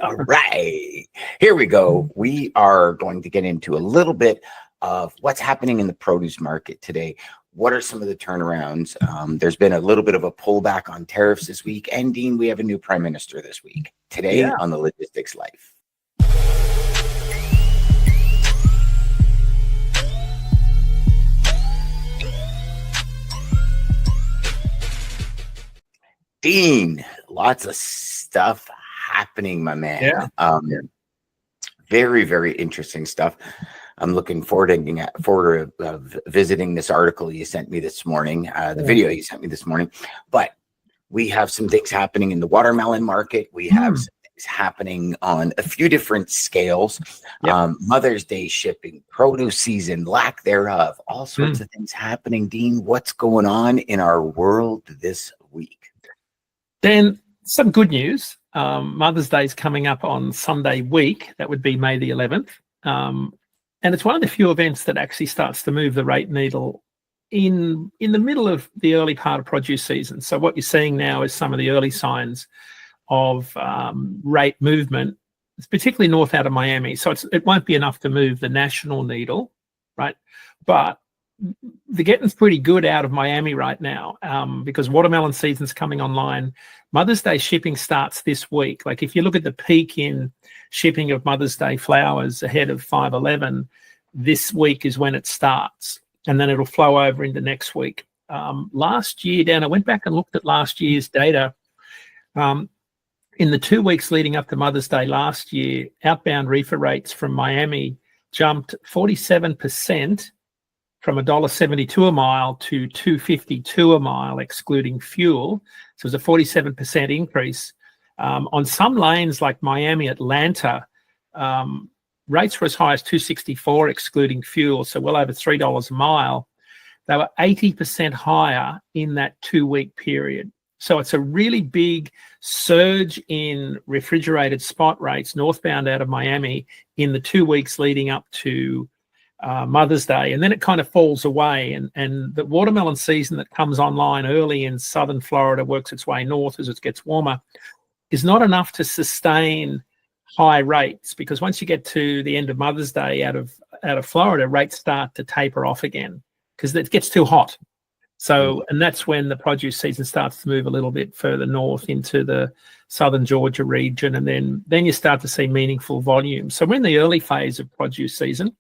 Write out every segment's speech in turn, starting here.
All right, here we go. We are going to get into a little bit of what's happening in the produce market today. What are some of the turnarounds? There's been a little bit of a pullback on tariffs this week. And Dean, we have a new prime minister this week. Today on the Logistics Life. Dean, lots of stuff happening, my man. Very, very interesting stuff. I'm looking forward to visiting this article you sent me this morning, the video you sent me this morning. But we have some things happening in the watermelon market. We have some things happening on a few different scales. Mother's Day shipping, produce season, lack thereof, all sorts of things happening. Dean, what's going on in our world this week? Dan, some good news. Mother's Day is coming up on Sunday week. That would be May the 11th. And it's one of the few events that actually starts to move the rate needle in the middle of the early part of produce season. So what you're seeing now is some of the early signs of rate movement, particularly north out of Miami. So it won't be enough to move the national needle, right? But the getting's pretty good out of Miami right now because watermelon season's coming online. Mother's Day shipping starts this week. Like if you look at the peak in shipping of Mother's Day flowers ahead of 5/11, this week is when it starts, and then it'll flow over into next week. Last year, Dan, I went back and looked at last year's data. In the 2 weeks leading up to Mother's Day last year, outbound reefer rates from Miami jumped 47%. From $1.72 a mile to $2.52 a mile, excluding fuel. So it was a 47% increase. On some lanes like Miami, Atlanta, rates were as high as $2.64, excluding fuel, so well over $3 a mile. They were 80% higher in that 2-week period. So it's a really big surge in refrigerated spot rates northbound out of Miami in the 2 weeks leading up to Mother's Day, and then it kind of falls away, and the watermelon season that comes online early in southern Florida, works its way north as it gets warmer, is not enough to sustain high rates, because once you get to the end of Mother's Day out of Florida, rates start to taper off again because it gets too hot. So, and that's when the produce season starts to move a little bit further north into the southern Georgia region, and then you start to see meaningful volume. So we're in the early phase of produce season.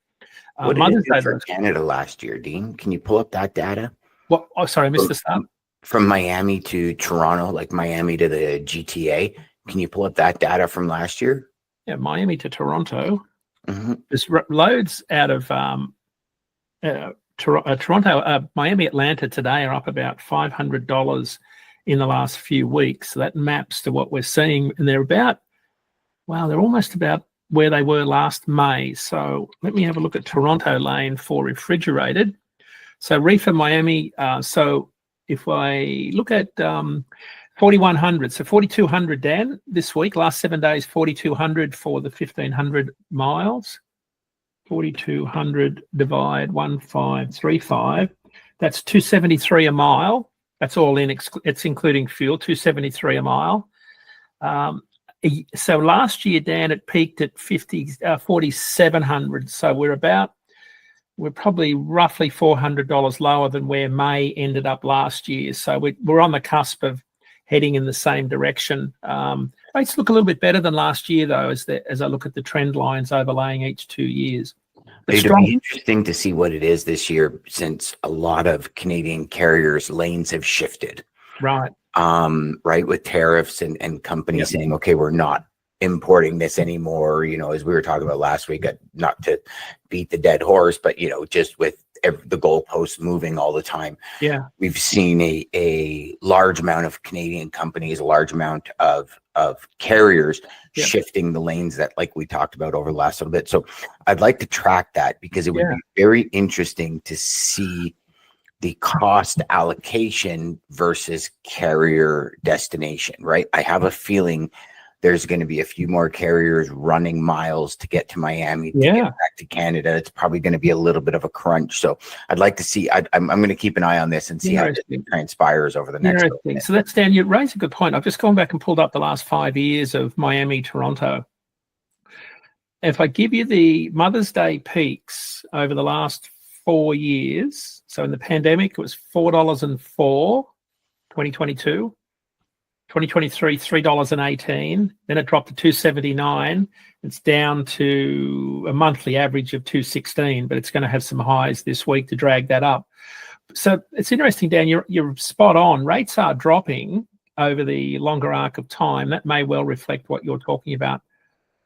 What did it do for Canada last year, Dean? Can you pull up that data? What? Oh, sorry, I missed the start. From Miami to Toronto, like Miami to the GTA. Can you pull up that data from last year? Yeah, Miami to Toronto. There's loads out of Toronto. Miami, Atlanta today are up about $500 in the last few weeks. So that maps to what we're seeing. And they're almost about where they were last May. So let me have a look at Toronto lane for refrigerated. So reefer Miami. So if I look at 4,100, so 4,200, Dan, this week, last 7 days, 4,200 for the 1,500 miles. 4,200 divide 1,535. That's 273 a mile. That's all in. It's including fuel. 273 a mile. So last year, Dan, it peaked at 4,700. So we're probably roughly $400 lower than where May ended up last year. So we're on the cusp of heading in the same direction. Rates look a little bit better than last year, though, as I look at the trend lines overlaying each 2 years. It'll be interesting to see what it is this year, since a lot of Canadian carriers' lanes have shifted. Right. Right, with tariffs and companies saying, okay, we're not importing this anymore, as we were talking about last week, not to beat the dead horse, but just with the goalposts moving all the time. Yeah, we've seen a large amount of Canadian companies, a large amount of carriers shifting the lanes that, like we talked about over the last little bit. So I'd like to track that, because it would be very interesting to see the cost allocation versus carrier destination, right? I have a feeling there's going to be a few more carriers running miles to get to Miami to get back to Canada. It's probably going to be a little bit of a crunch. So I'd like to see, I'm going to keep an eye on this and see how it transpires over the next minute. So that's, Dan, you raise a good point. I've just gone back and pulled up the last 5 years of Miami, Toronto. If I give you the Mother's Day peaks over the last 4 years, so in the pandemic, it was $4.04, 2022. 2023, $3.18. Then it dropped to $2.79. It's down to a monthly average of $2.16, but it's going to have some highs this week to drag that up. So it's interesting, Dan, you're spot on. Rates are dropping over the longer arc of time. That may well reflect what you're talking about.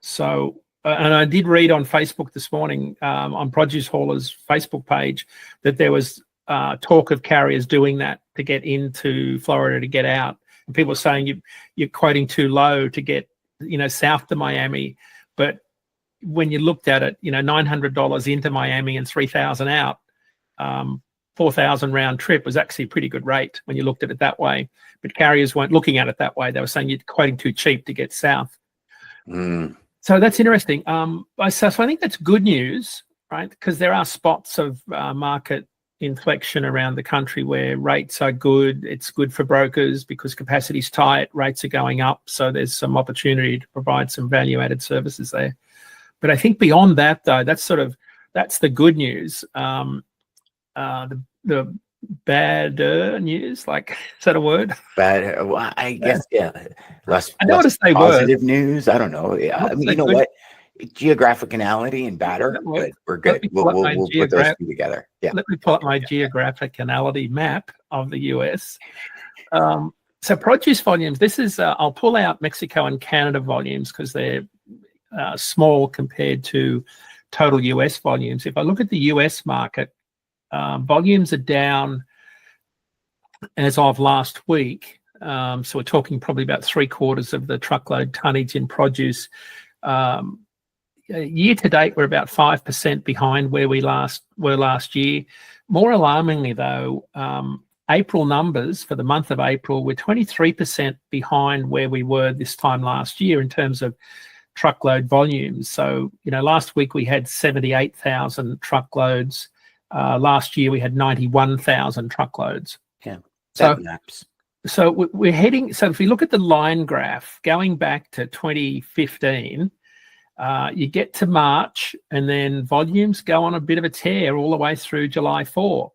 So, and I did read on Facebook this morning, on Produce Hauler's Facebook page, that there was talk of carriers doing that to get into Florida, to get out. And people are saying you're quoting too low to get, south to Miami. But when you looked at it, $900 into Miami and $3,000 out, $4,000 round trip was actually a pretty good rate when you looked at it that way. But carriers weren't looking at it that way. They were saying you're quoting too cheap to get south. So that's interesting. So I think that's good news, right? Because there are spots of market inflection around the country where rates are good. It's good for brokers because capacity's tight, rates are going up. So there's some opportunity to provide some value-added services there. But I think beyond that, though, that's the good news. The bad news, like, is that a word? Bad, well, I guess, yeah. I don't want to say positive word. news. I don't know. I mean, you know what? Geographicality and batter, but we're good. We'll put those two together. Yeah. Let me pull up my geographicality map of the US. So produce volumes, this is, I'll pull out Mexico and Canada volumes because they're small compared to total US volumes. If I look at the US market, volumes are down as of last week. So we're talking probably about 3/4 of the truckload tonnage in produce. Year to date, we're about 5% behind where we were last year. More alarmingly, though, April numbers for the month of April, we're 23% behind where we were this time last year in terms of truckload volumes. So, last week we had 78,000 truckloads. Last year we had 91,000 truckloads. Yeah, that maps. So we're heading. So if we look at the line graph going back to 2015. You get to March and then volumes go on a bit of a tear all the way through July 4,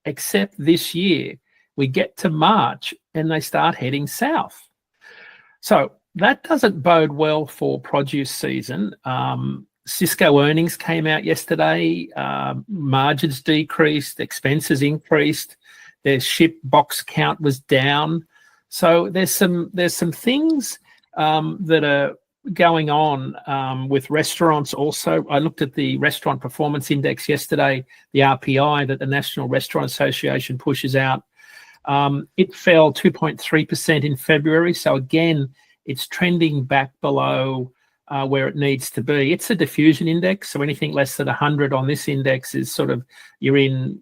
except this year we get to March and they start heading south. So that doesn't bode well for produce season. Cisco earnings came out yesterday. Margins decreased, expenses increased. Their ship box count was down. So there's some things that are going on with restaurants also. I looked at the Restaurant Performance Index yesterday, the RPI that the National Restaurant Association pushes out. It fell 2.3% in February. So again, it's trending back below where it needs to be. It's a diffusion index. So anything less than 100 on this index is sort of, you're in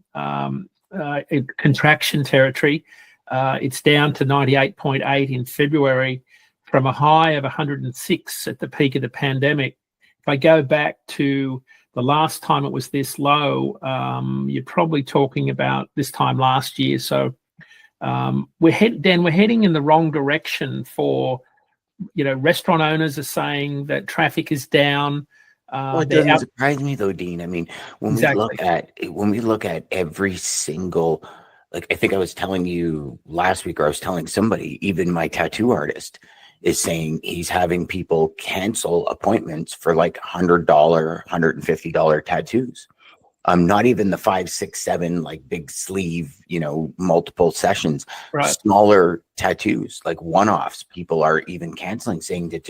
contraction territory. It's down to 98.8 in February, from a high of 106 at the peak of the pandemic. If I go back to the last time it was this low, you're probably talking about this time last year. So we're heading in the wrong direction for, restaurant owners are saying that traffic is down. Well, it doesn't surprise me though, Dean. I mean, when we look at every single, like I think I was telling you last week, or I was telling somebody, even my tattoo artist is saying he's having people cancel appointments for like $100, $150 tattoos. Not even the 5, 6, 7 like big sleeve, multiple sessions, right. Smaller tattoos, like one-offs. People are even canceling, saying that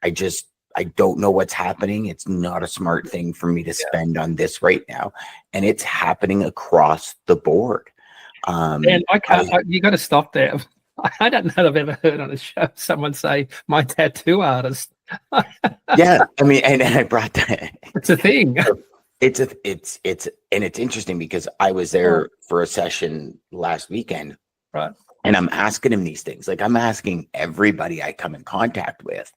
I don't know what's happening. It's not a smart thing for me to spend on this right now, and it's happening across the board. And you got to stop there. I don't know that I've ever heard on a show someone say my tattoo artist. Yeah, I mean, and I brought that. It's a thing. It's interesting because I was there for a session last weekend, right? And I'm asking him these things. Like I'm asking everybody I come in contact with,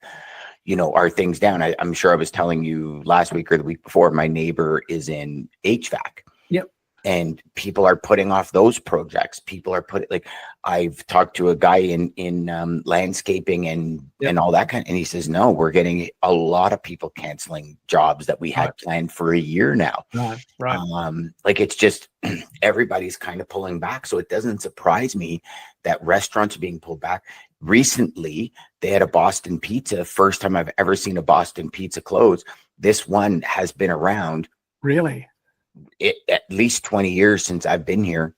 are things down? I'm sure I was telling you last week or the week before, my neighbor is in HVAC. Yep. And people are putting off those projects. People are like, I've talked to a guy in landscaping and all that and he says, no, we're getting a lot of people canceling jobs that we had planned for a year now. Right. Like it's just everybody's kind of pulling back. So it doesn't surprise me that restaurants are being pulled back. Recently, they had a Boston Pizza. First time I've ever seen a Boston Pizza close. This one has been around. Really? At least 20 years since I've been here.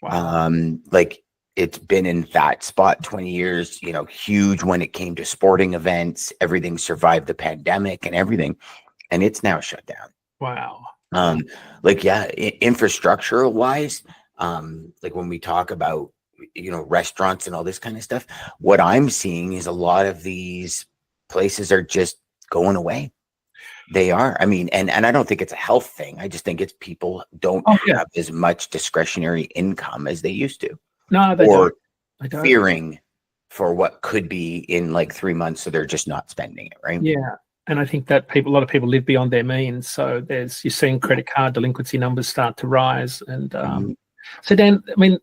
Wow. Like it's been in that spot 20 years, huge when it came to sporting events. Everything survived the pandemic and everything, and it's now shut down. Wow. Infrastructural wise, like when we talk about restaurants and all this kind of stuff, what I'm seeing is a lot of these places are just going away. They are. I mean, and I don't think it's a health thing. I just think it's people don't have as much discretionary income as they used to. No, they don't. Fearing for what could be in like 3 months, so they're just not spending it, right? Yeah, and I think that a lot of people live beyond their means. So you're seeing credit card delinquency numbers start to rise, and so Dan, I mean,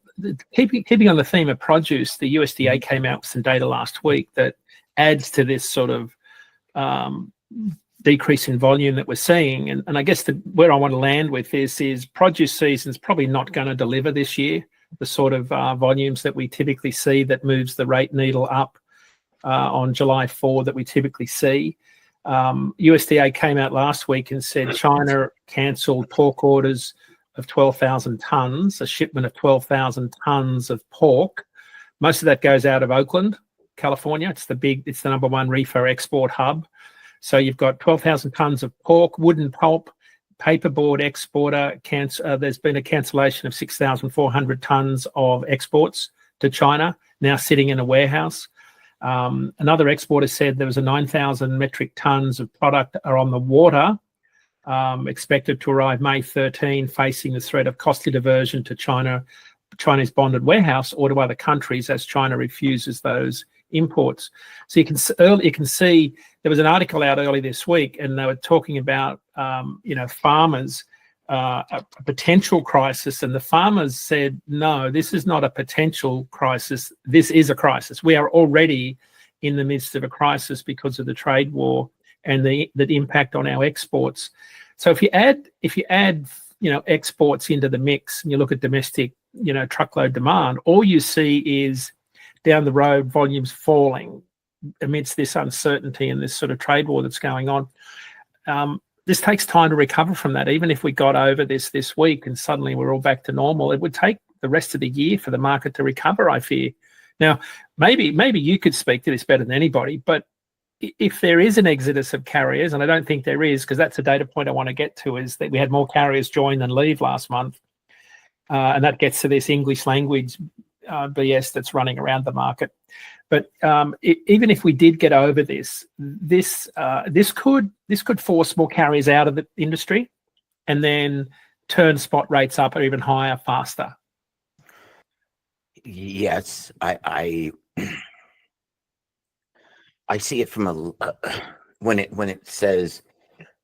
keeping on the theme of produce, the USDA came out with some data last week that adds to this sort of decrease in volume that we're seeing. And I guess where I want to land with this is produce season's probably not going to deliver this year the sort of volumes that we typically see that moves the rate needle up on July 4 that we typically see. USDA came out last week and said China cancelled pork orders of 12,000 tons, a shipment of 12,000 tons of pork. Most of that goes out of Oakland, California. It's the number one reefer export hub. So you've got 12,000 tons of pork, wooden pulp, paperboard exporter. There's been a cancellation of 6,400 tons of exports to China, now sitting in a warehouse. Another exporter said there was a 9,000 metric tons of product are on the water, expected to arrive May 13, facing the threat of costly diversion to Chinese bonded warehouse or to other countries as China refuses those imports. So you can see there was an article out early this week, and they were talking about farmers, a potential crisis, and the farmers said, no, this is not a potential crisis. This is a crisis. We are already in the midst of a crisis because of the trade war and the impact on our exports. So if you add exports into the mix and you look at domestic truckload demand, all you see is down the road volumes falling amidst this uncertainty and this sort of trade war that's going on. This takes time to recover from that. Even if we got over this week and suddenly we're all back to normal, it would take the rest of the year for the market to recover, I fear. Now, maybe you could speak to this better than anybody, but if there is an exodus of carriers, and I don't think there is, because that's a data point I want to get to, is that we had more carriers join than leave last month. And that gets to this English language BS that's running around the market. But even if we did get over this could force more carriers out of the industry and then turn spot rates up or even higher faster. Yes, I see it from when it says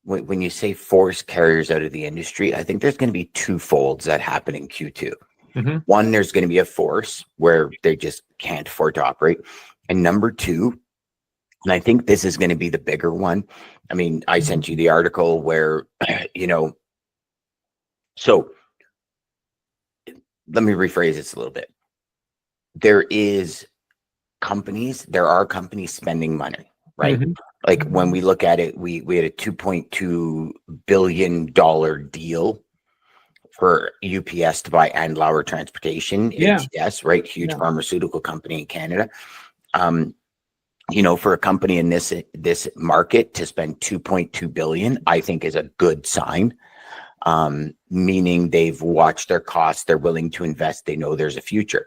when you say force carriers out of the industry, I think there's going to be two folds that happen in Q2. Mm-hmm. One, there's going to be a force where they just can't afford to operate. And number two, and I think this is going to be the bigger one. I mean, I sent you the article where, so let me rephrase this a little bit. There are companies spending money, right? Mm-hmm. Like when we look at it, we had a $2.2 billion deal for UPS to buy Andlauer Transportation, ATS, right? Huge pharmaceutical company in Canada. For a company in this market to spend $2.2 billion, I think is a good sign. Meaning they've watched their costs, they're willing to invest, they know there's a future.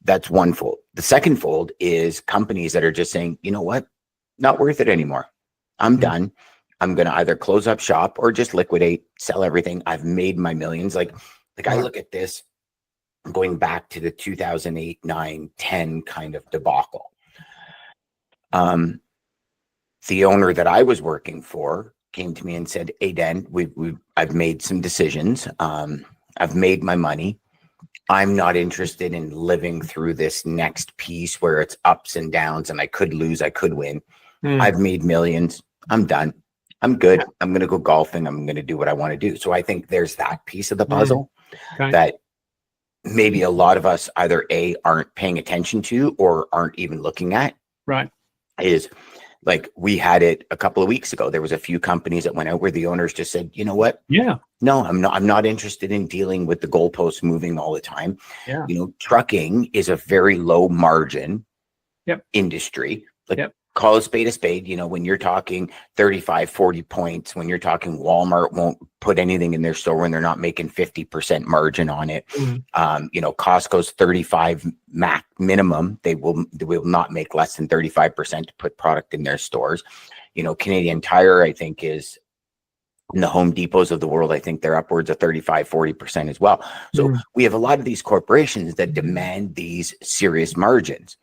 That's one fold. The second fold is companies that are just saying, you know what, not worth it anymore. I'm done. I'm going to either close up shop or just liquidate, sell everything. I've made my millions. Like I look at this going back to the 2008, 9, 10 kind of debacle. The owner that I was working for came to me and said, "Hey, Dan, I've made some decisions. I've made my money. I'm not interested in living through this next piece where it's ups and downs and I could lose, I could win. I've made millions. I'm done. I'm good. Yeah. I'm going to go golfing. I'm going to do what I want to do." So I think there's that piece of the puzzle that maybe a lot of us either aren't paying attention to or aren't even looking at. Right. Is like, we had it a couple of weeks ago. There was a few companies that went out where the owners just said, "You know what? Yeah. No, I'm not interested in dealing with the goalposts moving all the time." Yeah. You know, trucking is a very low margin industry. Like, call a spade. You know, when you're talking 35, 40 points, when you're talking Walmart won't put anything in their store when they're not making 50% margin on it. You know, Costco's 35 minimum. They will not make less than 35% to put product in their stores. You know, Canadian Tire, I think, is in the Home Depots of the world. I think they're upwards of 35, 40% as well. So we have a lot of these corporations that demand these serious margins.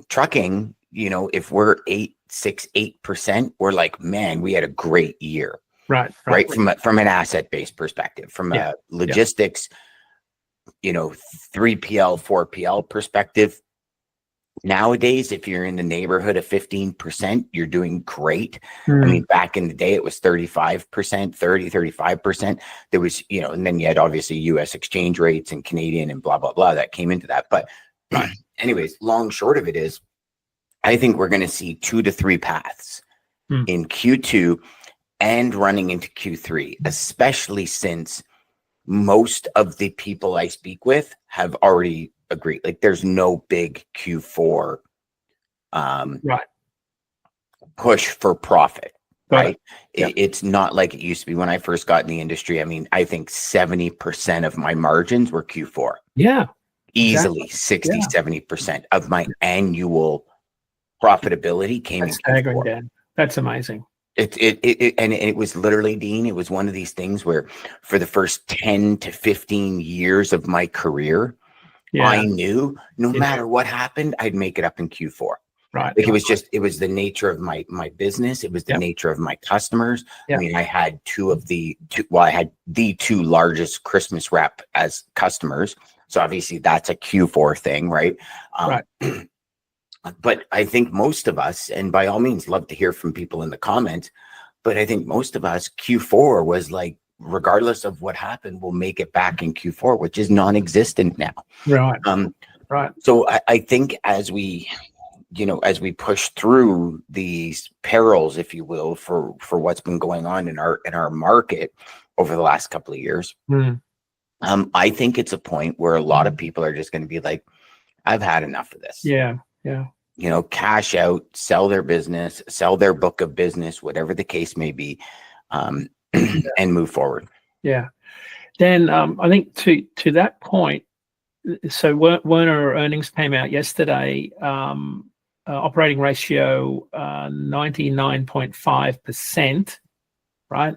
Trucking, you know, if we're 8%, we're like, man, we had a great year. Right. From an asset-based perspective, from a logistics, you know, 3PL, 4PL perspective. Nowadays, if you're in the neighborhood of 15%, you're doing great. I mean, back in the day, it was 35%, 35%. There was, you know, and then you had obviously US exchange rates and Canadian and blah, blah, blah that came into that. But anyways, long short of it is, I think we're going to see 2 to 3 paths in Q2 and running into Q3, especially since most of the people I speak with have already agreed. Like, there's no big Q4 push for profit, right? It's not like it used to be when I first got in the industry. I mean, I think 70% of my margins were Q4. Yeah. Easily 60, 70% of my annual profitability came in Q4. Dan. That's amazing. It was literally, Dean, it was one of these things where for the first 10 to 15 years of my career, I knew no matter what happened, I'd make it up in Q4. Right. Like, it was the nature of my business. It was the nature of my customers. I mean, I had I had the 2 largest Christmas rep as customers. So obviously that's a Q4 thing, right? But I think most of us, and by all means, love to hear from people in the comments, but I think most of us, Q4 was like, regardless of what happened, we'll make it back in Q4, which is non-existent now. Right. So I think as we push through these perils, if you will, for what's been going on in our market over the last couple of years, I think it's a point where a lot of people are just going to be like, I've had enough of this. Yeah. You know, cash out, sell their business, sell their book of business, whatever the case may be, and move forward. Yeah. Dan, I think to that point, so Werner earnings came out yesterday, operating ratio 99.5%, right?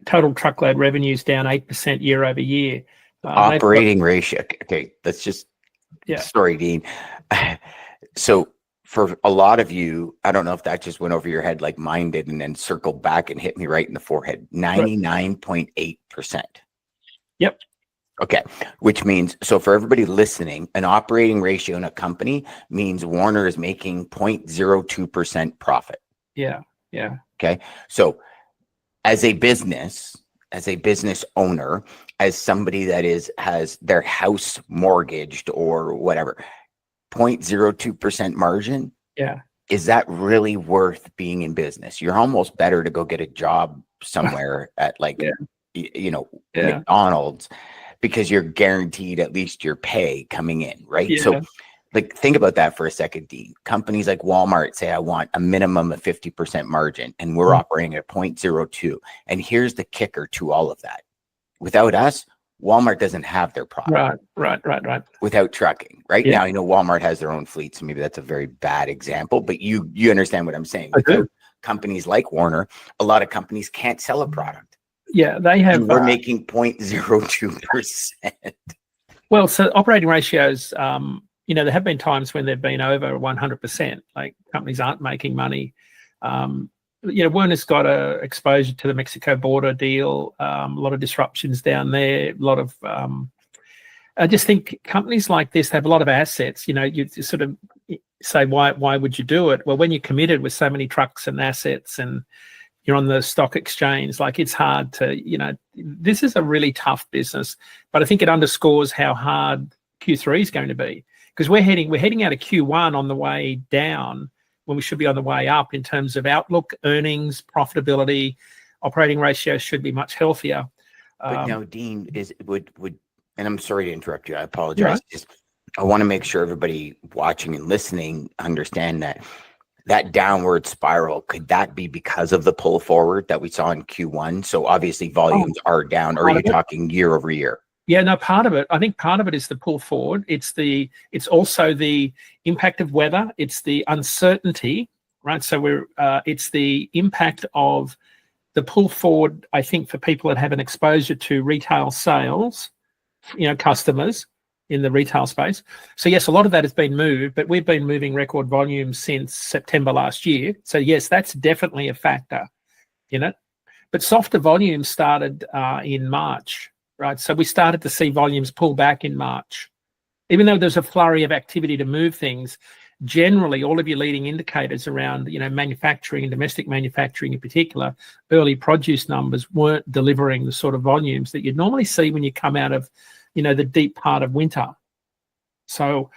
Total truckload revenues down 8% year over year. Operating ratio. Okay, let's just sorry, Dean. So for a lot of you, I don't know if that just went over your head like mine did and then circled back and hit me right in the forehead. 99.8%. Yep. Okay, which means, so for everybody listening, an operating ratio in a company means Warner is making 0.02% profit. Yeah. Okay, so as a business owner, as somebody that has their house mortgaged or whatever, 0.02% margin. Yeah. Is that really worth being in business? You're almost better to go get a job somewhere at like, McDonald's, because you're guaranteed at least your pay coming in, right? Yeah. So like, think about that for a second, Dean. Companies like Walmart say, I want a minimum of 50% margin, and we're operating at 0.02. And here's the kicker to all of that. Without us, Walmart doesn't have their product. Right. Without trucking, right? Yeah. Now, I know Walmart has their own fleet, so maybe that's a very bad example, but you understand what I'm saying. Without companies like Warner, a lot of companies can't sell a product. Yeah, they have. And we're making 0.02%. Well, so operating ratios, there have been times when they've been over 100%. Like companies aren't making money. Werner's got a exposure to the Mexico border deal, a lot of disruptions down there, a lot of. I just think companies like this have a lot of assets. You sort of say, why would you do it? Well, when you're committed with so many trucks and assets and you're on the stock exchange, like it's hard to, this is a really tough business, but I think it underscores how hard Q3 is going to be, because we're heading out of Q1 on the way down when we should be on the way up in terms of outlook, earnings, profitability. Operating ratios should be much healthier. But now, Dean, would and I'm sorry to interrupt you. I apologize. Yeah. I want to make sure everybody watching and listening understand that downward spiral, could that be because of the pull forward that we saw in Q1? So obviously volumes are down. Or are you talking year over year? Yeah, no, part of it. I think part of it is the pull forward. It's also the impact of weather. It's the uncertainty, right? So it's the impact of the pull forward, I think, for people that have an exposure to retail sales, customers in the retail space. So yes, a lot of that has been moved, but we've been moving record volumes since September last year. So yes, that's definitely a factor in it. But softer volumes started in March, right? So we started to see volumes pull back in March. Even though there's a flurry of activity to move things, generally all of your leading indicators around, manufacturing and domestic manufacturing in particular, early produce numbers weren't delivering the sort of volumes that you'd normally see when you come out of the deep part of winter. So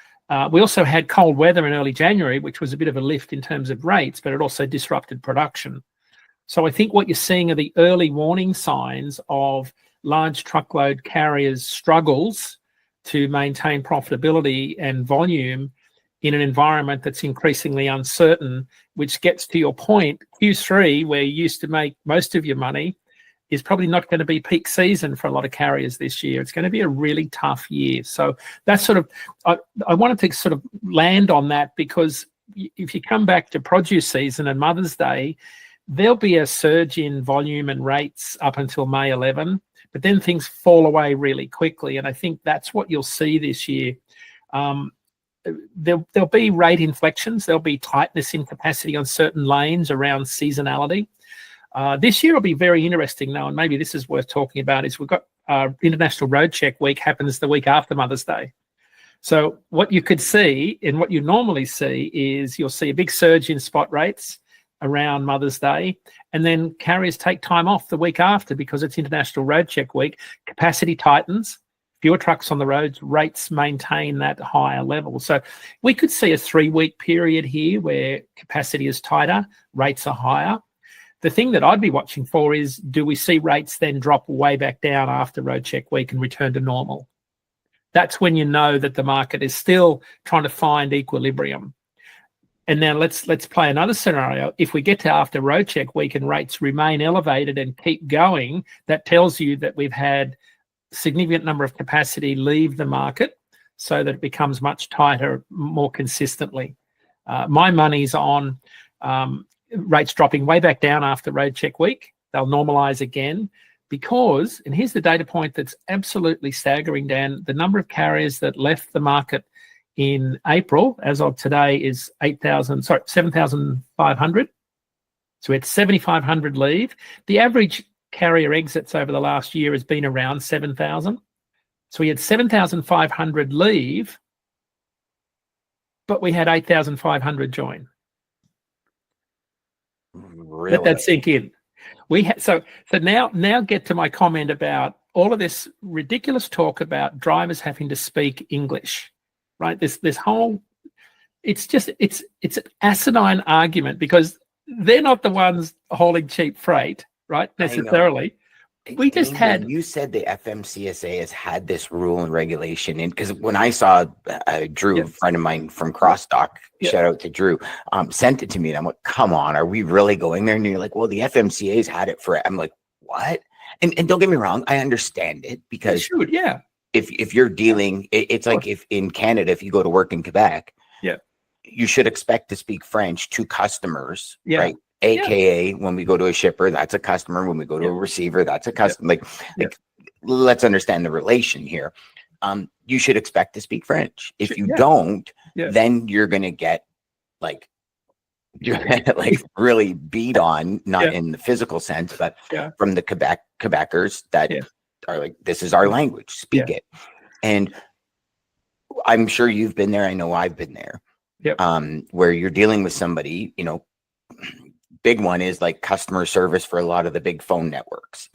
we also had cold weather in early January, which was a bit of a lift in terms of rates, but it also disrupted production. So I think what you're seeing are the early warning signs of large truckload carriers' struggles to maintain profitability and volume in an environment that's increasingly uncertain, which gets to your point, Q3, where you used to make most of your money, is probably not going to be peak season for a lot of carriers this year. It's going to be a really tough year. So that's sort of, I wanted to sort of land on that, because if you come back to produce season and Mother's Day, there'll be a surge in volume and rates up until May 11, but then things fall away really quickly. And I think that's what you'll see this year. There'll be rate inflections. There'll be tightness in capacity on certain lanes around seasonality. This year will be very interesting though, and maybe this is worth talking about, is we've got International Road Check Week happens the week after Mother's Day. So what you could see, and what you normally see, is you'll see a big surge in spot rates around Mother's Day, and then carriers take time off the week after because it's International Road Check Week. Capacity tightens, fewer trucks on the roads, rates maintain that higher level. So we could see a 3-week period here where capacity is tighter, rates are higher. The thing that I'd be watching for is, do we see rates then drop way back down after Road Check Week and return to normal? That's when you know that the market is still trying to find equilibrium. And now let's play another scenario. If we get to after Road Check Week and rates remain elevated and keep going, that tells you that we've had a significant number of capacity leave the market so that it becomes much tighter more consistently. My money's on rates dropping way back down after Road Check Week. They'll normalize again because, and here's the data point that's absolutely staggering, Dan, the number of carriers that left the market in April, as of today, is 7,500. So we had 7,500 leave. The average carrier exits over the last year has been around 7,000. So we had 7,500 leave, but we had 8,500 join. Really? Let that sink in. So now get to my comment about all of this ridiculous talk about drivers having to speak English. Right, this whole, it's an asinine argument because they're not the ones hauling cheap freight, right? Necessarily. We just had. You said the FMCSA has had this rule and regulation, and because when I saw Drew, a friend of mine from Crossdock, shout out to Drew, sent it to me, and I'm like, "Come on, are we really going there?" And you're like, "Well, the FMCA's had it for." I'm like, "What?" And don't get me wrong, I understand it because if you're dealing, it's like if in Canada, if you go to work in Quebec, you should expect to speak French to customers, right? AKA when we go to a shipper, that's a customer. When we go to a receiver, that's a customer. Like let's understand the relation here. You should expect to speak French. If you don't, then you're going to get like, you're like really beat on, not in the physical sense, but from the Quebecers that are like, this is our language, speak it. And I'm sure you've been there. I know I've been there. Where you're dealing with somebody, you know, big one is like customer service for a lot of the big phone networks.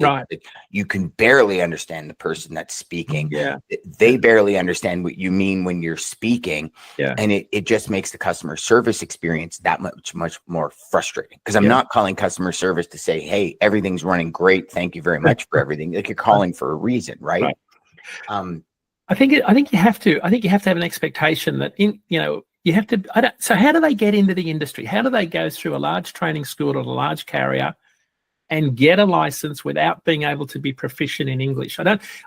You can barely understand the person that's speaking. They barely understand what you mean when you're speaking. And it just makes the customer service experience that much more frustrating. Because I'm not calling customer service to say, hey, everything's running great. Thank you very much for everything. Like, you're calling for a reason, right? I think you have to have an expectation that you have to. So how do they get into the industry? How do they go through a large training school at a large carrier and get a license without being able to be proficient in English? I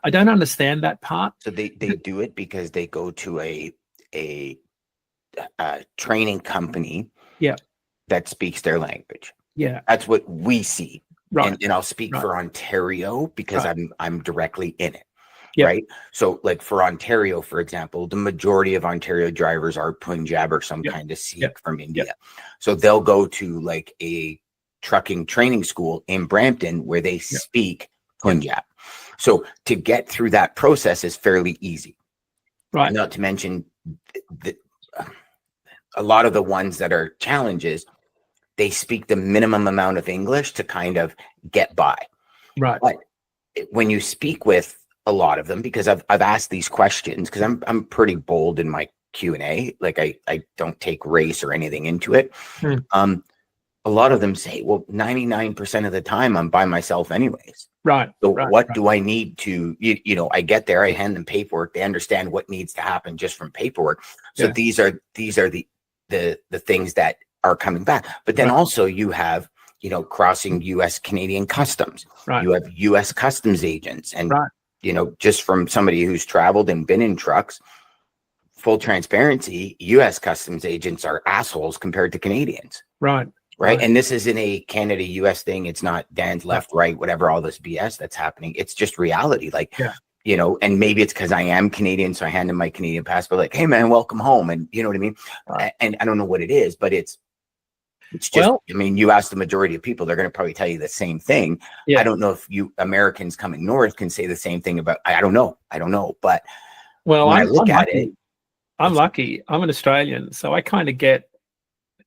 don't understand that part. So they do it because they go to a training company that speaks their language. That's what we see. And I'll speak for Ontario because I'm directly in it. Right. So like for Ontario, for example, the majority of Ontario drivers are Punjab or some kind of Sikh from India. So they'll go to like a trucking training school in Brampton where they speak Punjab. So to get through that process is fairly easy. Not to mention a lot of the ones that are challenges, they speak the minimum amount of English to kind of get by. But when you speak with a lot of them, because I've asked these questions, because I'm pretty bold in my Q&A, like I don't take race or anything into it. A lot of them say, well, 99% of the time I'm by myself anyways. So what do I need to, I get there, I hand them paperwork, they understand what needs to happen just from paperwork. So these are the things that are coming back. But then also you have, crossing US Canadian customs. You have US customs agents, and just from somebody who's traveled and been in trucks, full transparency, US customs agents are assholes compared to Canadians. And this isn't a Canada US thing. It's not Dan's left, right, whatever, all this BS that's happening. It's just reality. Like, and maybe it's because I am Canadian, so I hand him my Canadian passport, like, hey man, welcome home. And you know what I mean? And I don't know what it is, but it's just, I mean, you ask the majority of people, they're going to probably tell you the same thing. I don't know if you Americans coming north can say the same thing about, I don't know. But when I look at it, I'm lucky. I'm an Australian, so I kind of get,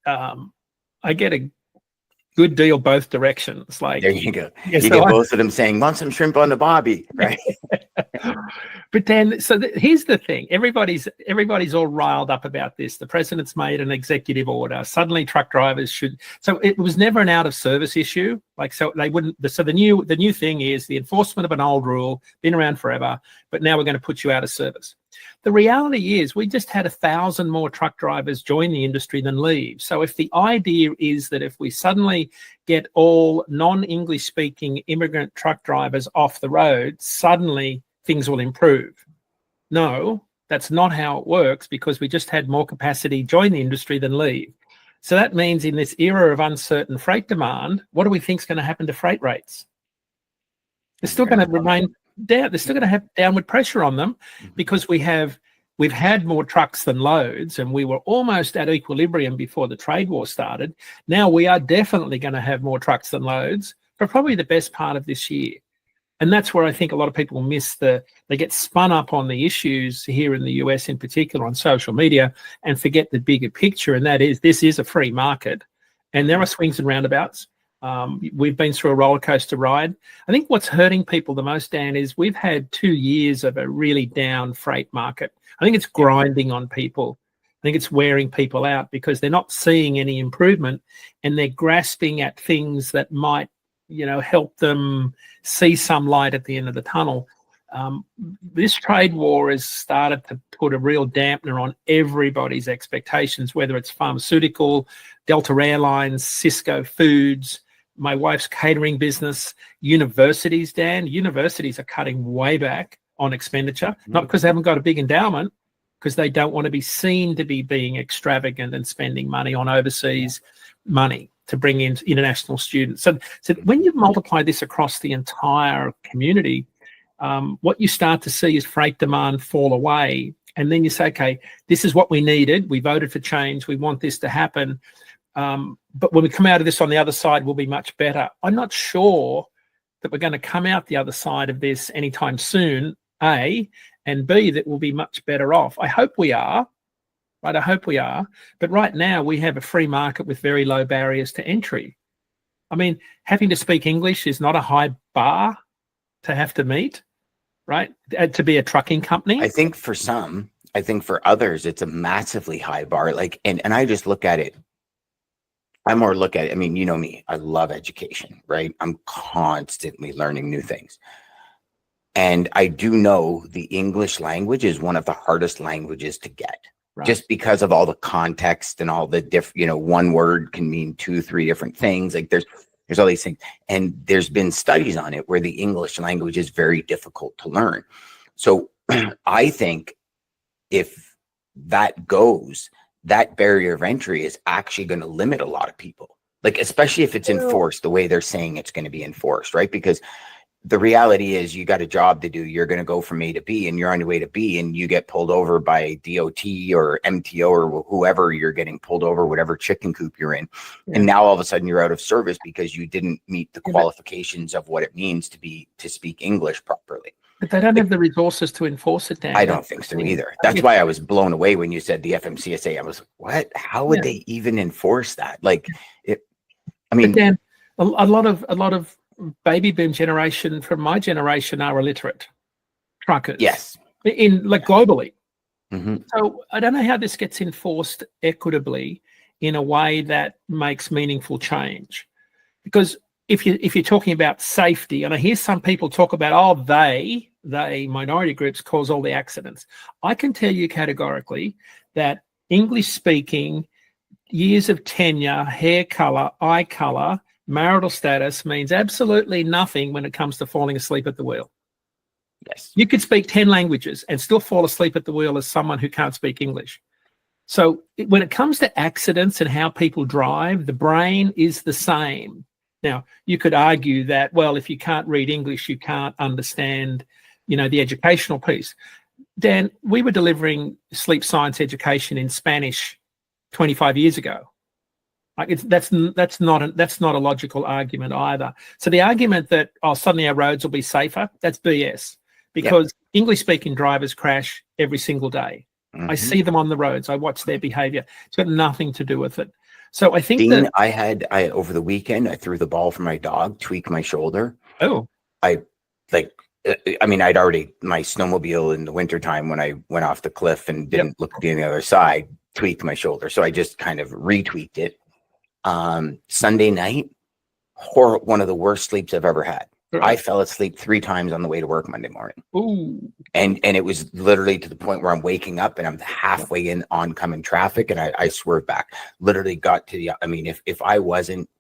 I get a good deal both directions. Like, there you go. You get both of them saying, want some shrimp on the bobby, right? But then, so here's the thing: everybody's all riled up about this. The president's made an executive order. Suddenly, truck drivers should. So it was never an out of service issue. Like, so they wouldn't. So the new thing is the enforcement of an old rule, been around forever, but now we're going to put you out of service. The reality is we just had 1,000 more truck drivers join the industry than leave. So if the idea is that if we suddenly get all non-English speaking immigrant truck drivers off the road, suddenly things will improve. No, that's not how it works, because we just had more capacity join the industry than leave. So that means in this era of uncertain freight demand, what do we think is going to happen to freight rates? They're still going to remain down. They're still going to have downward pressure on them, because we've had more trucks than loads, and we were almost at equilibrium before the trade war started. Now we are definitely going to have more trucks than loads for probably the best part of this year. And that's where I think a lot of people miss they get spun up on the issues here in the US in particular on social media and forget the bigger picture. And that is, this is a free market and there are swings and roundabouts. We've been through a roller coaster ride. I think what's hurting people the most, Dan, is we've had 2 years of a really down freight market. I think it's grinding on people. I think it's wearing people out because they're not seeing any improvement, and they're grasping at things that might, help them see some light at the end of the tunnel. This trade war has started to put a real dampener on everybody's expectations, whether it's pharmaceutical, Delta Airlines, Cisco Foods, my wife's catering business, universities, Dan. Universities are cutting way back on expenditure, not because they haven't got a big endowment, because they don't want to be seen to be being extravagant and spending money on overseas money. to bring in international students. So when you multiply this across the entire community, what you start to see is freight demand fall away. And then you say, okay, this is what we needed. We voted for change. We want this to happen. But when we come out of this on the other side, we'll be much better. I'm not sure that we're going to come out the other side of this anytime soon, A, and B, that we'll be much better off. I hope we are, right? I hope we are. But right now, we have a free market with very low barriers to entry. I mean, having to speak English is not a high bar to have to meet, right? To be a trucking company. I think for some, I think for others, it's a massively high bar. Like, and I just look at it. I more look at it. I mean, you know me, I love education, right? I'm constantly learning new things. And I do know the English language is one of the hardest languages to get, right? Just because of all the context and all the different, you know, one word can mean 2-3 different things. Like there's all these things. And there's been studies on it where the English language is very difficult to learn. So I think if that goes, that barrier of entry is actually going to limit a lot of people, like, especially if it's enforced the way they're saying it's going to be enforced, right? Because the reality is you got a job to do. You're going to go from A to B and you're on your way to B and you get pulled over by DOT or MTO or whoever you're getting pulled over, whatever chicken coop you're in. Yeah. And now all of a sudden you're out of service because you didn't meet the qualifications of what it means to speak English properly. But they don't have the resources to enforce it, Dan. I don't think so either. That's why I was blown away when you said the FMCSA. I was like, what? How would they even enforce that? Like, I mean, but Dan, a lot of baby boom generation from my generation are illiterate truckers. Yes. Globally. Mm-hmm. So I don't know how this gets enforced equitably in a way that makes meaningful change. Because if you're talking about safety, and I hear some people talk about, they minority groups cause all the accidents. I can tell you categorically that English speaking, years of tenure, hair color, eye color, marital status means absolutely nothing when it comes to falling asleep at the wheel. Yes. You could speak 10 languages and still fall asleep at the wheel as someone who can't speak English. So when it comes to accidents and how people drive, the brain is the same. Now, you could argue that, well, if you can't read English, you can't understand, the educational piece. Dan, we were delivering sleep science education in Spanish 25 years ago. Like that's not a logical argument either. So the argument that suddenly our roads will be safer, that's BS, because English-speaking drivers crash every single day. Mm-hmm. I see them on the roads. I watch their behavior. It's got nothing to do with it. So I think Dean, I over the weekend, I threw the ball for my dog, tweaked my shoulder. Oh, I'd already, my snowmobile in the wintertime when I went off the cliff and didn't look at the other side, tweaked my shoulder. So I just kind of retweaked it. Sunday night, one of the worst sleeps I've ever had. Right. I fell asleep 3 times on the way to work Monday morning. Ooh. And it was literally to the point where I'm waking up and I'm halfway in oncoming traffic and I swerved back. Literally got to if I wasn't,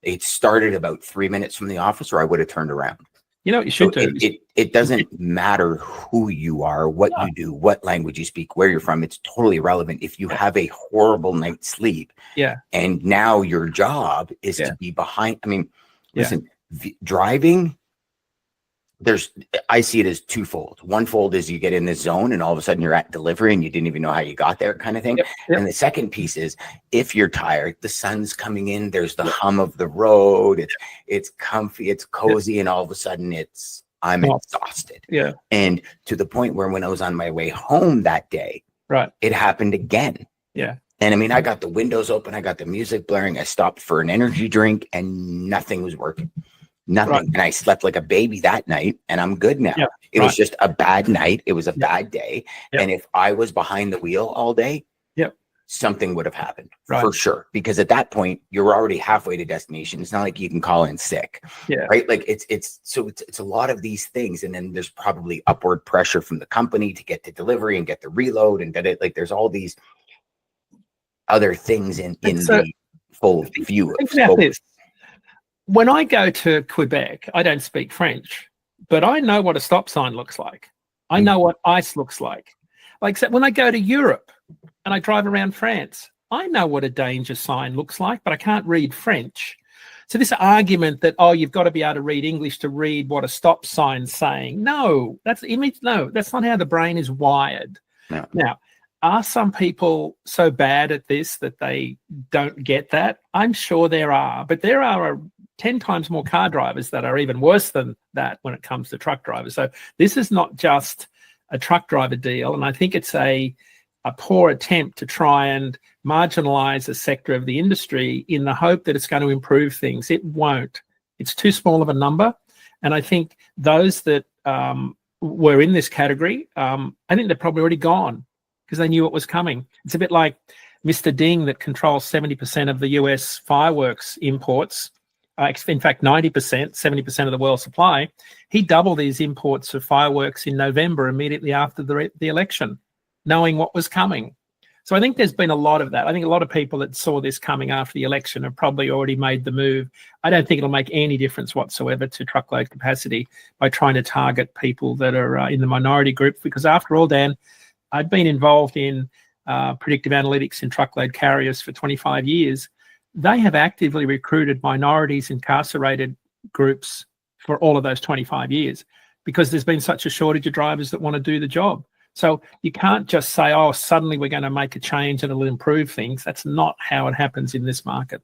it started about 3 minutes from the office or I would have turned around. You know what you should do? It doesn't matter who you are, what you do, what language you speak, where you're from. It's totally irrelevant. If you have a horrible night's sleep, and now your job is to be behind. I mean, listen, driving. I see it as twofold. One fold is you get in this zone and all of a sudden you're at delivery and you didn't even know how you got there, kind of thing. Yep. And the second piece is if you're tired, the sun's coming in, there's the hum of the road, it's comfy, it's cozy, and all of a sudden I'm exhausted. Yeah. And to the point where when I was on my way home that day, it happened again. Yeah. And I got the windows open, I got the music blaring, I stopped for an energy drink and nothing was working. Nothing. Right. And I slept like a baby that night and I'm good now. It was just a bad night. It was a bad day. And if I was behind the wheel all day, something would have happened for sure. Because at that point, you're already halfway to destination. It's not like you can call in sick. Right. Like it's a lot of these things. And then there's probably upward pressure from the company to get to delivery and get the reload and there's all these other things in the full view of scope. When I go to Quebec, I don't speak French, but I know what a stop sign looks like. I know what ice looks like. Like so when I go to Europe and I drive around France, I know what a danger sign looks like, but I can't read French. So this argument that, oh, you've got to be able to read English to read what a stop sign's saying. No, that's not how the brain is wired. No. Now, are some people so bad at this that they don't get that? I'm sure there are, but there are 10 times more car drivers that are even worse than that when it comes to truck drivers. So this is not just a truck driver deal. And I think it's a poor attempt to try and marginalize a sector of the industry in the hope that it's going to improve things. It won't. It's too small of a number. And I think those that were in this category, I think they're probably already gone because they knew it was coming. It's a bit like Mr. Ding that controls 70% of the US fireworks imports. In fact, 90%, 70% of the world supply. He doubled his imports of fireworks in November immediately after the election, knowing what was coming. So I think there's been a lot of that. I think a lot of people that saw this coming after the election have probably already made the move. I don't think it'll make any difference whatsoever to truckload capacity by trying to target people that are in the minority group, because after all, Dan, I've been involved in predictive analytics in truckload carriers for 25 years. They have actively recruited minorities incarcerated groups for all of those 25 years because there's been such a shortage of drivers that want to do the job. So you can't just say, oh, suddenly we're going to make a change and it'll improve things. That's not how it happens in this market.